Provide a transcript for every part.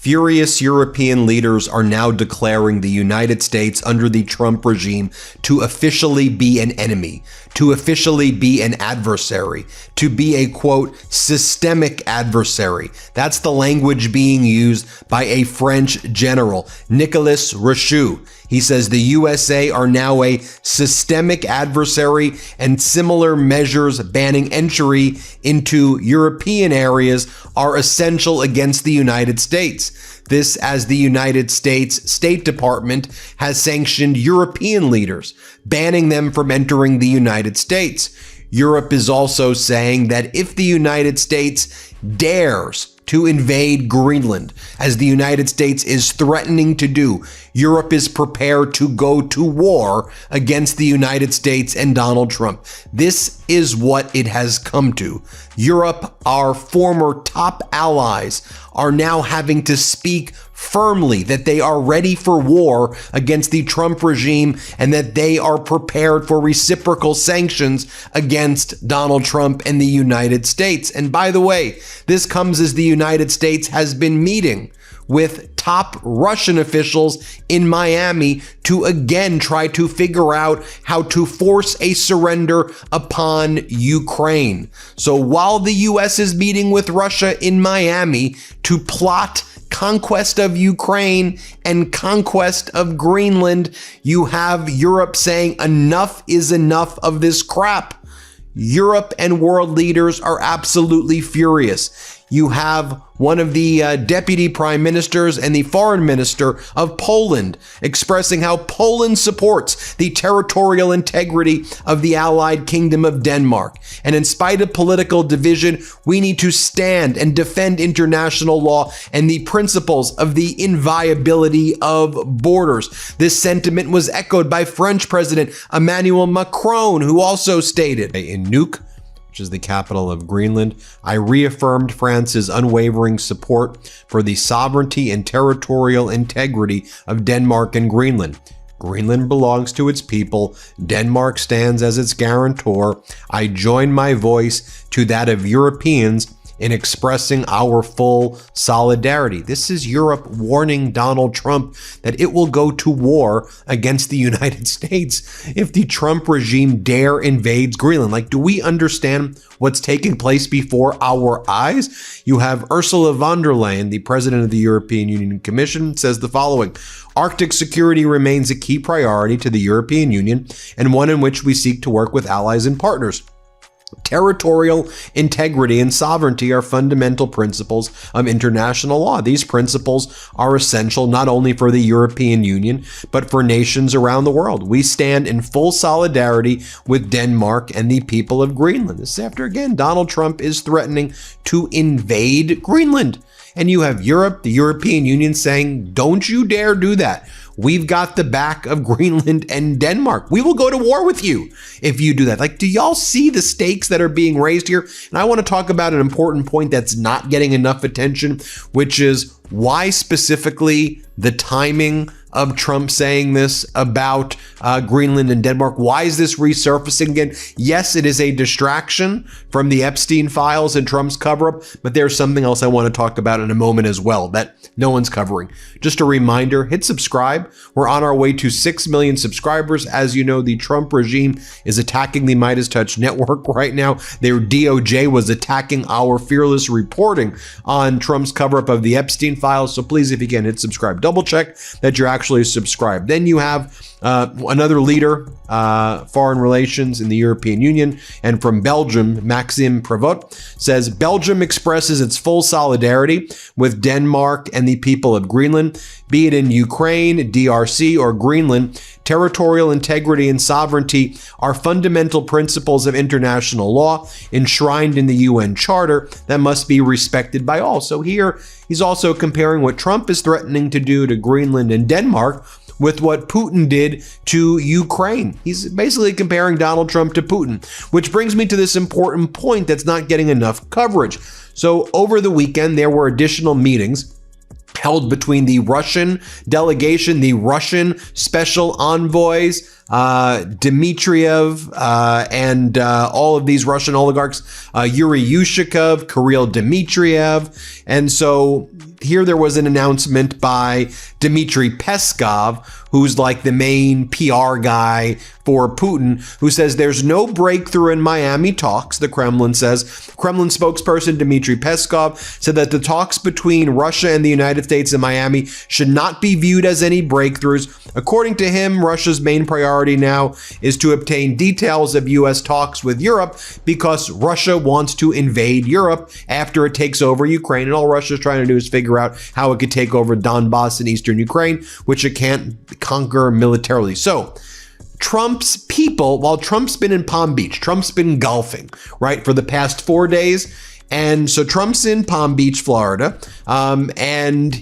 Furious European leaders are now declaring the United States under the Trump regime to officially be an enemy, to officially be an adversary, to be a, quote, systemic adversary. That's the language being used by a French general, Nicolas Richoux. He says the USA are now a systemic adversary and similar measures banning entry into European areas are essential against the United States. This as the United States State Department has sanctioned European leaders, banning them from entering the United States. Europe is also saying that if the United States dares to invade Greenland, as the United States is threatening to do, Europe is prepared to go to war against the United States and Donald Trump. This is what it has come to. Europe, our former top allies, are now having to speak firmly that they are ready for war against the Trump regime and that they are prepared for reciprocal sanctions against Donald Trump and the United States. And by the way, this comes as the United States has been meeting with top Russian officials in Miami to again try to figure out how to force a surrender upon Ukraine. So while the U.S. is meeting with Russia in Miami to plot conquest of Ukraine and conquest of Greenland, you have Europe saying enough is enough of this crap. Europe and world leaders are absolutely furious. You have one of the deputy prime ministers and the foreign minister of Poland expressing how Poland supports the territorial integrity of the allied kingdom of Denmark. And in spite of political division, we need to stand and defend international law and the principles of the inviolability of borders. This sentiment was echoed by French President Emmanuel Macron, who also stated in Nuuk, which is the capital of Greenland, I reaffirmed France's unwavering support for the sovereignty and territorial integrity of Denmark and Greenland. Greenland belongs to its people. Denmark stands as its guarantor. I join my voice to that of Europeans in expressing our full solidarity. This is Europe warning Donald Trump that it will go to war against the United States if the Trump regime dare invades Greenland. Like, do we understand what's taking place before our eyes? You have Ursula von der Leyen, the president of the European Union Commission, says the following: Arctic security remains a key priority to the European Union and one in which we seek to work with allies and partners. Territorial integrity and sovereignty are fundamental principles of international law. These principles are essential not only for the European Union, but for nations around the world. We stand in full solidarity with Denmark and the people of Greenland. This is after, again, Donald Trump is threatening to invade Greenland. And you have Europe, the European Union, saying, don't you dare do that. We've got the back of Greenland and Denmark. We will go to war with you if you do that. Like, do y'all see the stakes that are being raised here? And I want to talk about an important point that's not getting enough attention, which is why specifically the timing of Trump saying this about Greenland and Denmark. Why is this resurfacing again? Yes, it is a distraction from the Epstein files and Trump's cover-up, but there's something else I want to talk about in a moment as well that no one's covering. Just a reminder, hit subscribe. We're on our way to 6 million subscribers. As you know, the Trump regime is attacking the MeidasTouch network right now. Their DOJ was attacking our fearless reporting on Trump's cover-up of the Epstein files. So please, if you can, hit subscribe. Double check that you're actually subscribed. Then you have another leader, foreign relations in the European Union, and from Belgium, Maxime Prévost, says Belgium expresses its full solidarity with Denmark and the people of Greenland, be it in Ukraine, DRC, or Greenland. Territorial integrity and sovereignty are fundamental principles of international law enshrined in the UN Charter that must be respected by all. So here, he's also comparing what Trump is threatening to do to Greenland and Denmark with what Putin did to Ukraine. He's basically comparing Donald Trump to Putin, which brings me to this important point that's not getting enough coverage. So over the weekend, there were additional meetings held between the Russian delegation, the Russian special envoys, Dmitriev, and all of these Russian oligarchs, Yuri Yushakov, Kirill Dmitriev. And so here there was an announcement by Dmitry Peskov, who's like the main PR guy for Putin, who says there's no breakthrough in Miami talks, the Kremlin says. Kremlin spokesperson Dmitry Peskov said that the talks between Russia and the United States in Miami should not be viewed as any breakthroughs. According to him, Russia's main priority now is to obtain details of U.S. talks with Europe because Russia wants to invade Europe after it takes over Ukraine. And all Russia's trying to do is figure out how it could take over Donbass in eastern Ukraine, which it can't conquer militarily. So Trump's people, while Trump's been in Palm Beach, Trump's been golfing, right, for the past 4 days. And so Trump's in Palm Beach, Florida, and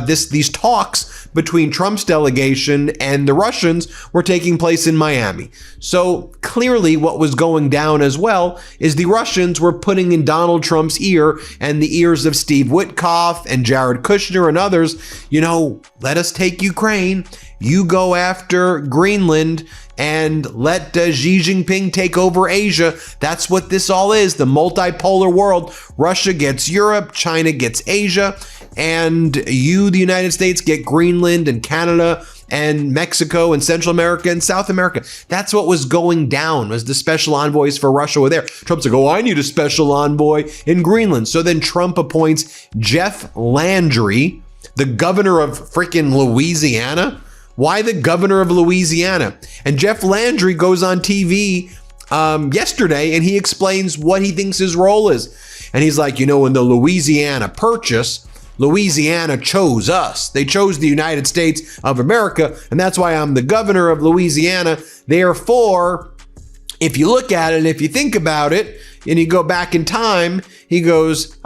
these talks between Trump's delegation and the Russians were taking place in Miami. So clearly what was going down as well is the Russians were putting in Donald Trump's ear and the ears of Steve Witkoff and Jared Kushner and others, let us take Ukraine, you go after Greenland, and let Xi Jinping take over Asia. That's what this all is, the multipolar world. Russia gets Europe, China gets Asia, and you, the United States, get Greenland and Canada and Mexico and Central America and South America. That's what was going down, was the special envoys for Russia were there. Trump's like, oh, I need a special envoy in Greenland. So then Trump appoints Jeff Landry, the governor of freaking Louisiana. Why the governor of Louisiana? And Jeff Landry goes on TV yesterday and he explains what he thinks his role is. And he's like, in the Louisiana Purchase, Louisiana chose us. They chose the United States of America, and that's why I'm the governor of Louisiana. Therefore, if you look at it and if you think about it, and you go back in time, he goes,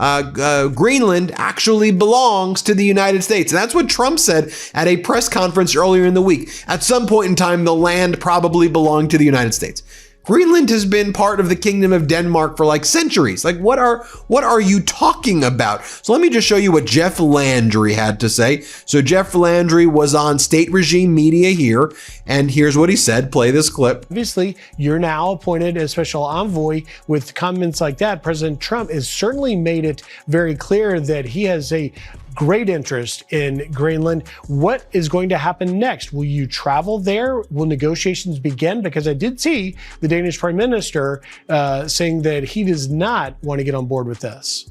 Greenland actually belongs to the United States. And that's what Trump said at a press conference earlier in the week. At some point in time, the land probably belonged to the United States. Greenland has been part of the Kingdom of Denmark for like centuries. Like, what are you talking about? So let me just show you what Jeff Landry had to say. So Jeff Landry was on State Regime Media here, and here's what he said. Play this clip. Obviously, you're now appointed as special envoy. With comments like that, President Trump has certainly made it very clear that he has a great interest in Greenland. What is going to happen next? Will you travel there? Will negotiations begin? Because I did see the Danish Prime Minister saying that he does not want to get on board with this.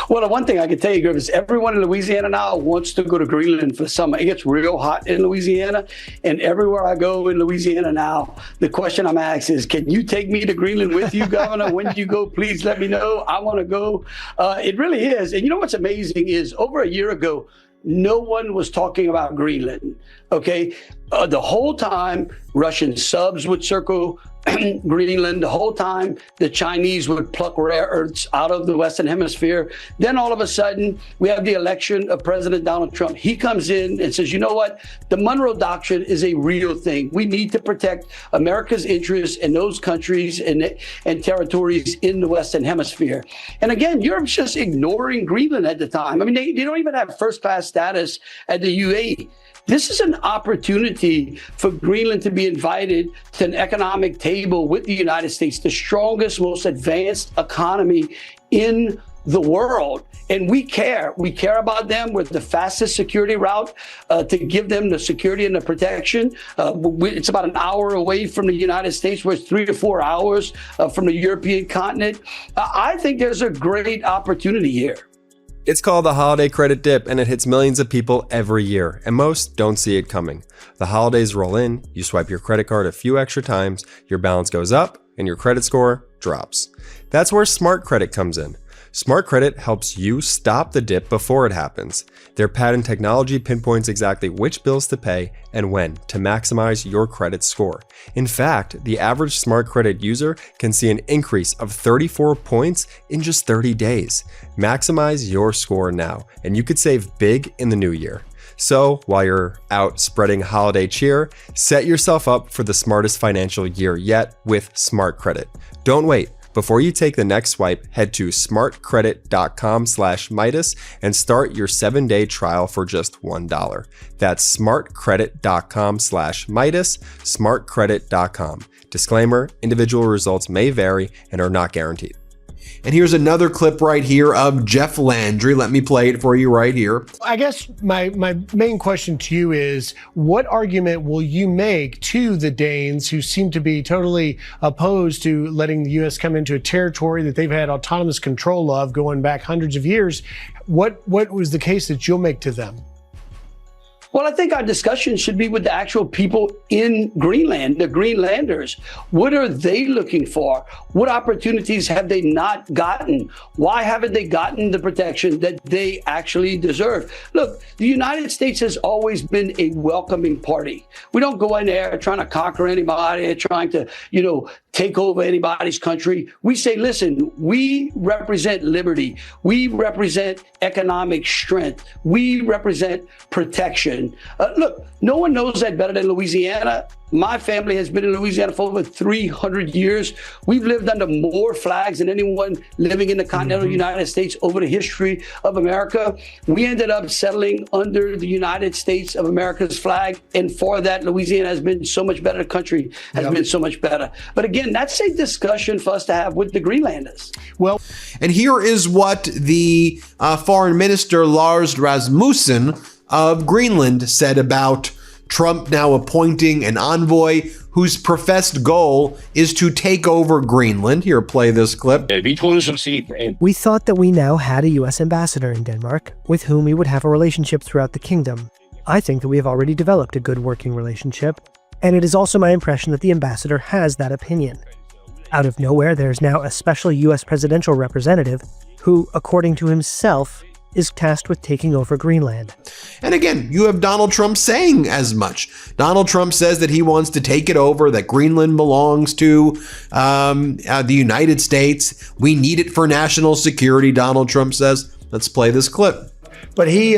Well, the one thing I can tell you, Griff, is everyone in Louisiana now wants to go to Greenland for summer. It gets real hot in Louisiana, and everywhere I go in Louisiana now, the question I'm asked is, can you take me to Greenland with you, Governor? When you go, please let me know. I want to go. It really is. And you know what's amazing is over a year ago, no one was talking about Greenland, okay? The whole time, Russian subs would circle Greenland. The whole time, the Chinese would pluck rare earths out of the Western Hemisphere. Then all of a sudden, we have the election of President Donald Trump. He comes in and says, you know what? The Monroe Doctrine is a real thing. We need to protect America's interests in those countries and territories in the Western Hemisphere. And again, Europe's just ignoring Greenland at the time. I mean, they don't even have first-class status at the UAE. This is an opportunity for Greenland to be invited to an economic table with the United States, the strongest, most advanced economy in the world. And we care. We care about them. We're the fastest security route to give them the security and the protection. It's about an hour away from the United States, where it's 3 to 4 hours from the European continent. I think there's a great opportunity here. It's called the holiday credit dip, and it hits millions of people every year, and most don't see it coming. The holidays roll in, you swipe your credit card a few extra times, your balance goes up, and your credit score drops. That's where Smart Credit comes in. Smart Credit helps you stop the dip before it happens. Their patent technology pinpoints exactly which bills to pay and when to maximize your credit score. In fact, the average Smart Credit user can see an increase of 34 points in just 30 days. Maximize your score now, and you could save big in the new year. So, while you're out spreading holiday cheer, set yourself up for the smartest financial year yet with Smart Credit. Don't wait. Before you take the next swipe, head to smartcredit.com/Meidas and start your 7-day trial for just $1. That's smartcredit.com/Meidas, smartcredit.com. Disclaimer, individual results may vary and are not guaranteed. And here's another clip right here of Jeff Landry. Let me play it for you right here. I guess my main question to you is, what argument will you make to the Danes, who seem to be totally opposed to letting the U.S. come into a territory that they've had autonomous control of going back hundreds of years? What was the case that you'll make to them? Well, I think our discussion should be with the actual people in Greenland, the Greenlanders. What are they looking for? What opportunities have they not gotten? Why haven't they gotten the protection that they actually deserve? Look, the United States has always been a welcoming party. We don't go in there trying to conquer anybody, trying to, take over anybody's country. We say, listen, we represent liberty. We represent economic strength. We represent protection. Look, no one knows that better than Louisiana. My family has been in Louisiana for over 300 years. We've lived under more flags than anyone living in the continental United States over the history of America. We ended up settling under the United States of America's flag. And for that, Louisiana has been so much better. The country has been so much better. But again, that's a discussion for us to have with the Greenlanders. Well, and here is what the Foreign Minister Lars Rasmussen of Greenland said about Trump now appointing an envoy whose professed goal is to take over Greenland. Here, play this clip. We thought that we now had a U.S. ambassador in Denmark with whom we would have a relationship throughout the kingdom. I think that we have already developed a good working relationship, and it is also my impression that the ambassador has that opinion. Out of nowhere, there is now a special U.S. presidential representative who, according to himself, is tasked with taking over Greenland. And again, you have Donald Trump saying as much. Donald Trump says that he wants to take it over, that Greenland belongs to the United States. We need it for national security, Donald Trump says. Let's play this clip. But he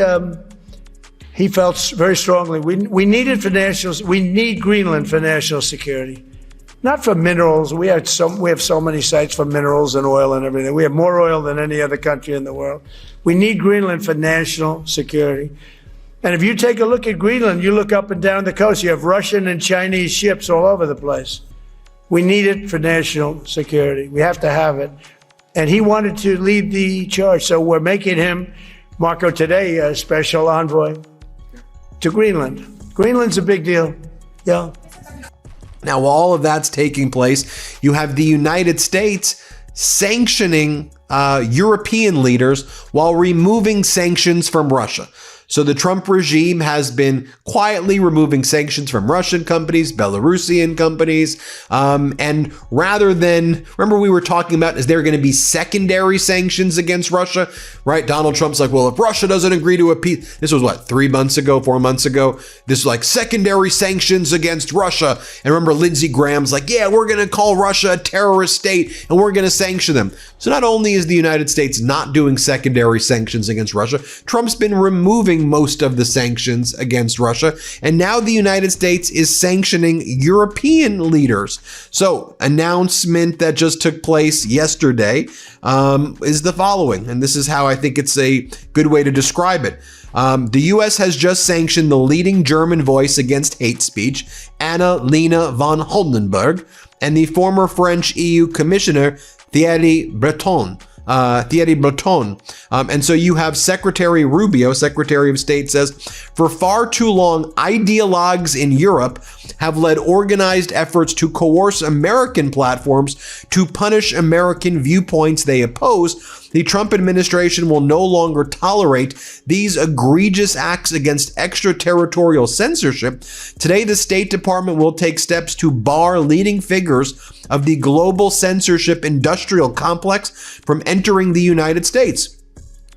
felt very strongly we need Greenland for national security. Not for minerals. We have so many sites for minerals and oil and everything. We have more oil than any other country in the world. We need Greenland for national security. And if you take a look at Greenland, you look up and down the coast, you have Russian and Chinese ships all over the place. We need it for national security. We have to have it. And he wanted to lead the charge. So we're making him, Marco, today, a special envoy to Greenland. Greenland's a big deal. Yeah. Now, while all of that's taking place, you have the United States sanctioning European leaders while removing sanctions from Russia. So the Trump regime has been quietly removing sanctions from Russian companies, Belarusian companies, and rather than, remember we were talking about, is there going to be secondary sanctions against Russia, right? Donald Trump's like, well, if Russia doesn't agree to a peace, this was what, 4 months ago, this is like secondary sanctions against Russia. And remember, Lindsey Graham's like, yeah, we're going to call Russia a terrorist state and we're going to sanction them. So not only is the United States not doing secondary sanctions against Russia, Trump's been removing most of the sanctions against Russia, and now the United States is sanctioning European leaders. So, announcement that just took place yesterday is the following, and this is how I think it's a good way to describe it. The U.S. has just sanctioned the leading German voice against hate speech, Anna-Lena von Holdenberg, and the former French EU Commissioner Thierry Breton. And so you have Secretary Rubio, Secretary of State, says, for far too long, ideologues in Europe have led organized efforts to coerce American platforms to punish American viewpoints they oppose. The Trump administration will no longer tolerate these egregious acts against extraterritorial censorship. Today, the State Department will take steps to bar leading figures of the global censorship industrial complex from entering the United States.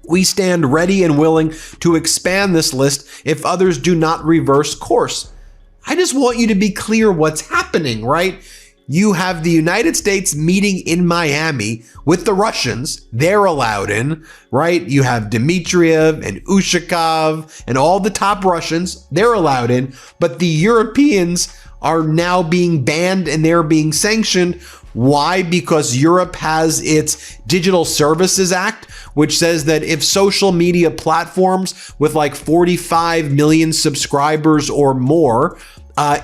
We stand ready and willing to expand this list if others do not reverse course. I just want you to be clear what's happening, right? You have the United States meeting in Miami with the Russians. They're allowed in, right? You have Dmitriev and Ushakov and all the top Russians. They're allowed in, but the Europeans are now being banned and they're being sanctioned. Why? Because Europe has its Digital Services Act, which says that if social media platforms with like 45 million subscribers or more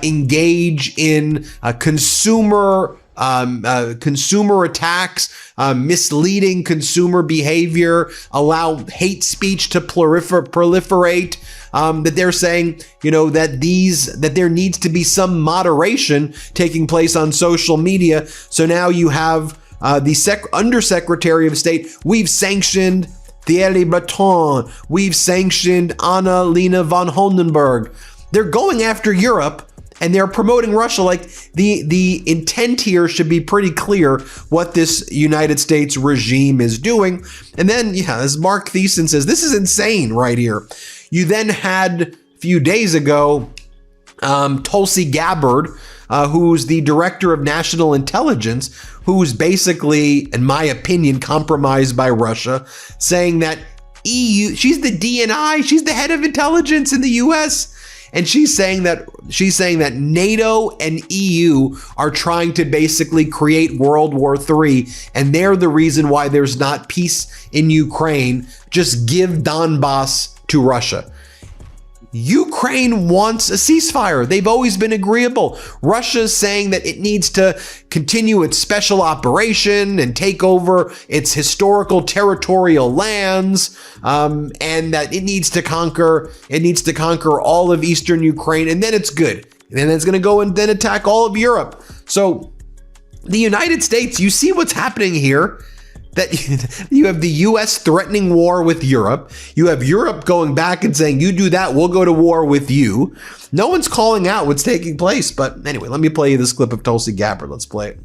engage in consumer consumer attacks, misleading consumer behavior, allow hate speech to proliferate. That they're saying, that there needs to be some moderation taking place on social media. So now you have the Undersecretary of State. We've sanctioned Thierry Breton. We've sanctioned Anna-Lena von Hondenberg. They're going after Europe and they're promoting Russia. Like the intent here should be pretty clear what this United States regime is doing. And then, as Mark Thiessen says, this is insane right here. You then had a few days ago, Tulsi Gabbard, who's the director of national intelligence, who's basically, in my opinion, compromised by Russia, saying that she's the DNI, she's the head of intelligence in the US. And she's saying that NATO and EU are trying to basically create World War III, and they're the reason why there's not peace in Ukraine. Just give Donbass to Russia. Ukraine wants a ceasefire. They've always been agreeable. Russia's saying that it needs to continue its special operation and take over its historical territorial lands, and that it needs to conquer all of eastern Ukraine, and then it's good. And then it's going to go and then attack all of Europe. So the United States, you see what's happening here? That you have the US threatening war with Europe. You have Europe going back and saying, you do that, we'll go to war with you. No one's calling out what's taking place. But anyway, let me play you this clip of Tulsi Gabbard. Let's play it.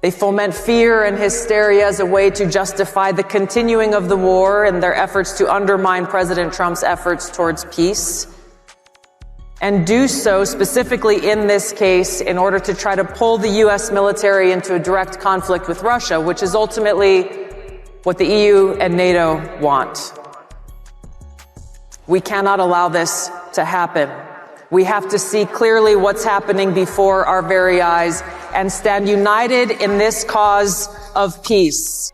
They foment fear and hysteria as a way to justify the continuing of the war and their efforts to undermine President Trump's efforts towards peace. And do so specifically in this case in order to try to pull the U.S. military into a direct conflict with Russia, which is ultimately what the EU and NATO want. We cannot allow this to happen. We have to see clearly what's happening before our very eyes and stand united in this cause of peace.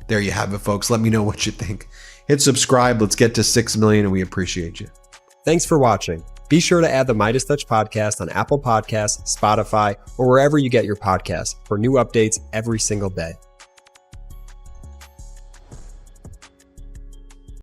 There you have it, folks. Let me know what you think. Hit subscribe. Let's get to 6 million, and we appreciate you. Thanks for watching. Be sure to add the MeidasTouch podcast on Apple Podcasts, Spotify, or wherever you get your podcasts for new updates every single day.